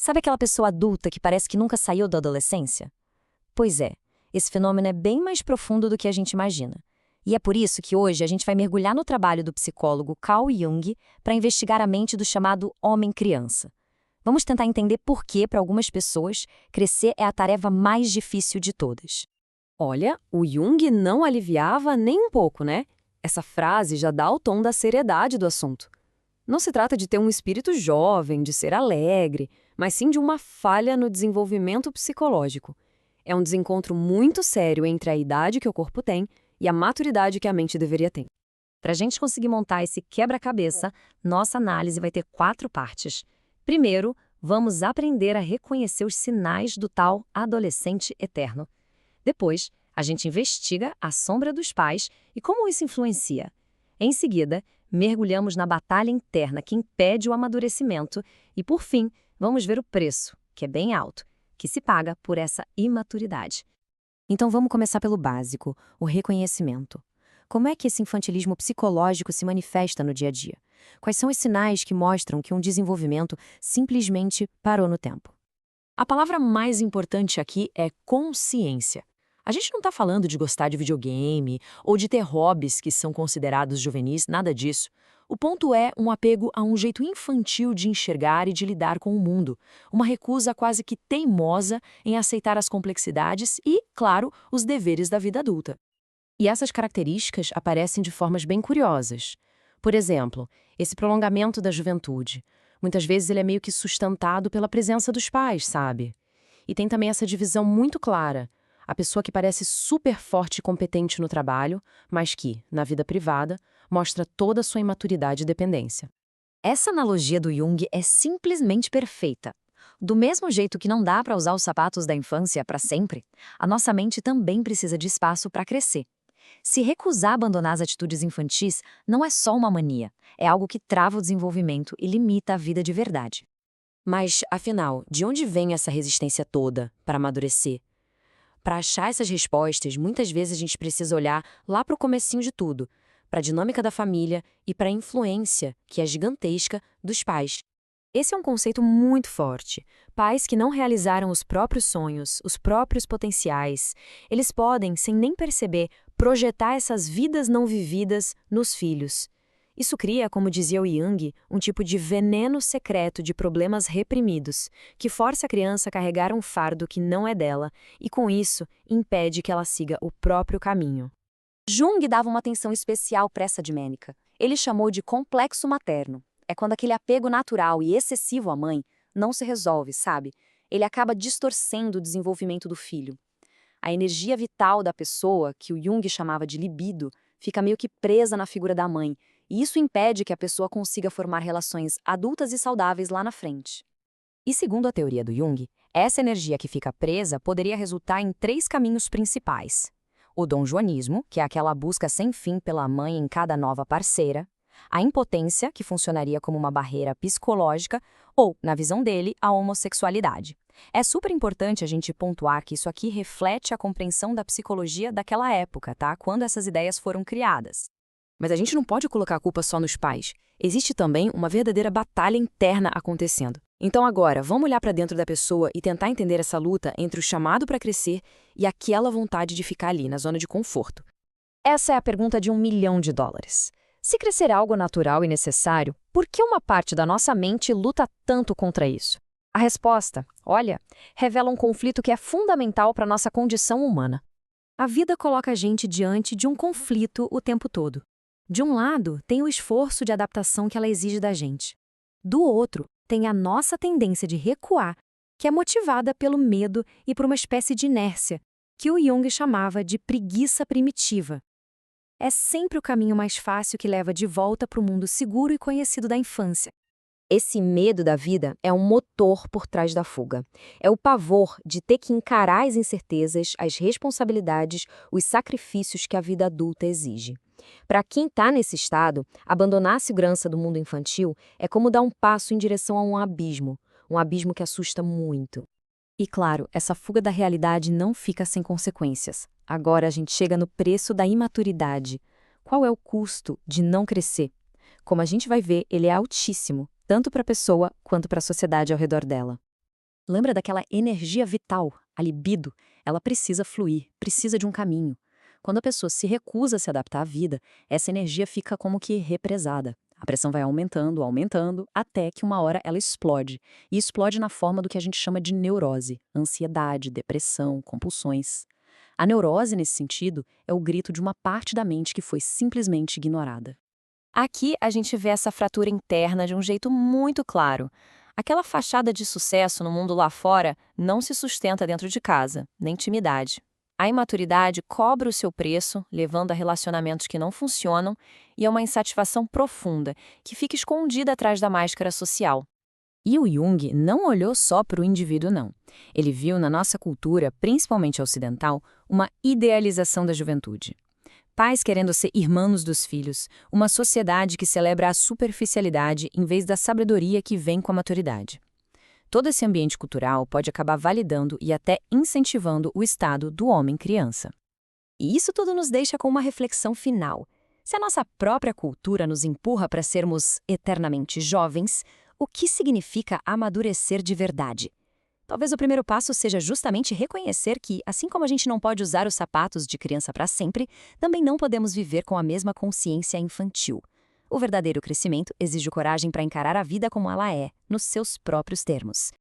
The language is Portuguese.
Sabe aquela pessoa adulta que parece que nunca saiu da adolescência? Pois é, esse fenômeno é bem mais profundo do que a gente imagina. E é por isso que hoje a gente vai mergulhar no trabalho do psicólogo Carl Jung para investigar a mente do chamado homem-criança. Vamos tentar entender por que, para algumas pessoas, crescer é a tarefa mais difícil de todas. Olha, o Jung não aliviava nem um pouco, né? Essa frase já dá o tom da seriedade do assunto. Não se trata de ter um espírito jovem, de ser alegre, mas sim de uma falha no desenvolvimento psicológico. É um desencontro muito sério entre a idade que o corpo tem e a maturidade que a mente deveria ter. Para a gente conseguir montar esse quebra-cabeça, nossa análise vai ter 4 partes. Primeiro, vamos aprender a reconhecer os sinais do tal adolescente eterno. Depois, a gente investiga a sombra dos pais e como isso influencia. Em seguida, mergulhamos na batalha interna que impede o amadurecimento e, por fim, vamos ver o preço, que é bem alto, que se paga por essa imaturidade. Então vamos começar pelo básico, o reconhecimento. Como é que esse infantilismo psicológico se manifesta no dia a dia? Quais são os sinais que mostram que um desenvolvimento simplesmente parou no tempo? A palavra mais importante aqui é consciência. A gente não está falando de gostar de videogame ou de ter hobbies que são considerados juvenis, nada disso. O ponto é um apego a um jeito infantil de enxergar e de lidar com o mundo, uma recusa quase que teimosa em aceitar as complexidades e, claro, os deveres da vida adulta. E essas características aparecem de formas bem curiosas. Por exemplo, esse prolongamento da juventude. Muitas vezes ele é meio que sustentado pela presença dos pais, sabe? E tem também essa divisão muito clara. A pessoa que parece super forte e competente no trabalho, mas que, na vida privada, mostra toda a sua imaturidade e dependência. Essa analogia do Jung é simplesmente perfeita. Do mesmo jeito que não dá para usar os sapatos da infância para sempre, a nossa mente também precisa de espaço para crescer. Se recusar abandonar as atitudes infantis, não é só uma mania, é algo que trava o desenvolvimento e limita a vida de verdade. Mas, afinal, de onde vem essa resistência toda para amadurecer? Para achar essas respostas, muitas vezes a gente precisa olhar lá para o comecinho de tudo, para a dinâmica da família e para a influência, que é gigantesca, dos pais. Esse é um conceito muito forte. Pais que não realizaram os próprios sonhos, os próprios potenciais, eles podem, sem nem perceber, projetar essas vidas não vividas nos filhos. Isso cria, como dizia o Jung, um tipo de veneno secreto de problemas reprimidos, que força a criança a carregar um fardo que não é dela e, com isso, impede que ela siga o próprio caminho. Jung dava uma atenção especial para essa dinâmica. Ele chamou de complexo materno. É quando aquele apego natural e excessivo à mãe não se resolve, sabe? Ele acaba distorcendo o desenvolvimento do filho. A energia vital da pessoa, que o Jung chamava de libido, fica meio que presa na figura da mãe, e isso impede que a pessoa consiga formar relações adultas e saudáveis lá na frente. E segundo a teoria do Jung, essa energia que fica presa poderia resultar em 3 caminhos principais. O donjuanismo, que é aquela busca sem fim pela mãe em cada nova parceira, a impotência, que funcionaria como uma barreira psicológica, ou, na visão dele, a homossexualidade. É super importante a gente pontuar que isso aqui reflete a compreensão da psicologia daquela época, tá? Quando essas ideias foram criadas. Mas a gente não pode colocar a culpa só nos pais. Existe também uma verdadeira batalha interna acontecendo. Então agora, vamos olhar para dentro da pessoa e tentar entender essa luta entre o chamado para crescer e aquela vontade de ficar ali, na zona de conforto. Essa é a pergunta de $1 milhão. Se crescer é algo natural e necessário, por que uma parte da nossa mente luta tanto contra isso? A resposta, olha, revela um conflito que é fundamental para a nossa condição humana. A vida coloca a gente diante de um conflito o tempo todo. De um lado, tem o esforço de adaptação que ela exige da gente. Do outro, tem a nossa tendência de recuar, que é motivada pelo medo e por uma espécie de inércia, que o Jung chamava de preguiça primitiva. É sempre o caminho mais fácil que leva de volta para o mundo seguro e conhecido da infância. Esse medo da vida é um motor por trás da fuga. É o pavor de ter que encarar as incertezas, as responsabilidades, os sacrifícios que a vida adulta exige. Para quem está nesse estado, abandonar a segurança do mundo infantil é como dar um passo em direção a um abismo que assusta muito. E claro, essa fuga da realidade não fica sem consequências. Agora a gente chega no preço da imaturidade. Qual é o custo de não crescer? Como a gente vai ver, ele é altíssimo, tanto para a pessoa quanto para a sociedade ao redor dela. Lembra daquela energia vital, a libido? Ela precisa fluir, precisa de um caminho. Quando a pessoa se recusa a se adaptar à vida, essa energia fica como que represada. A pressão vai aumentando, aumentando, até que uma hora ela explode. E explode na forma do que a gente chama de neurose, ansiedade, depressão, compulsões. A neurose, nesse sentido, é o grito de uma parte da mente que foi simplesmente ignorada. Aqui a gente vê essa fratura interna de um jeito muito claro. Aquela fachada de sucesso no mundo lá fora não se sustenta dentro de casa, na intimidade. A imaturidade cobra o seu preço, levando a relacionamentos que não funcionam e a uma insatisfação profunda, que fica escondida atrás da máscara social. E o Jung não olhou só para o indivíduo, não. Ele viu na nossa cultura, principalmente ocidental, uma idealização da juventude. Pais querendo ser irmãos dos filhos, uma sociedade que celebra a superficialidade em vez da sabedoria que vem com a maturidade. Todo esse ambiente cultural pode acabar validando e até incentivando o estado do homem-criança. E isso tudo nos deixa com uma reflexão final. Se a nossa própria cultura nos empurra para sermos eternamente jovens, o que significa amadurecer de verdade? Talvez o primeiro passo seja justamente reconhecer que, assim como a gente não pode usar os sapatos de criança para sempre, também não podemos viver com a mesma consciência infantil. O verdadeiro crescimento exige coragem para encarar a vida como ela é, nos seus próprios termos.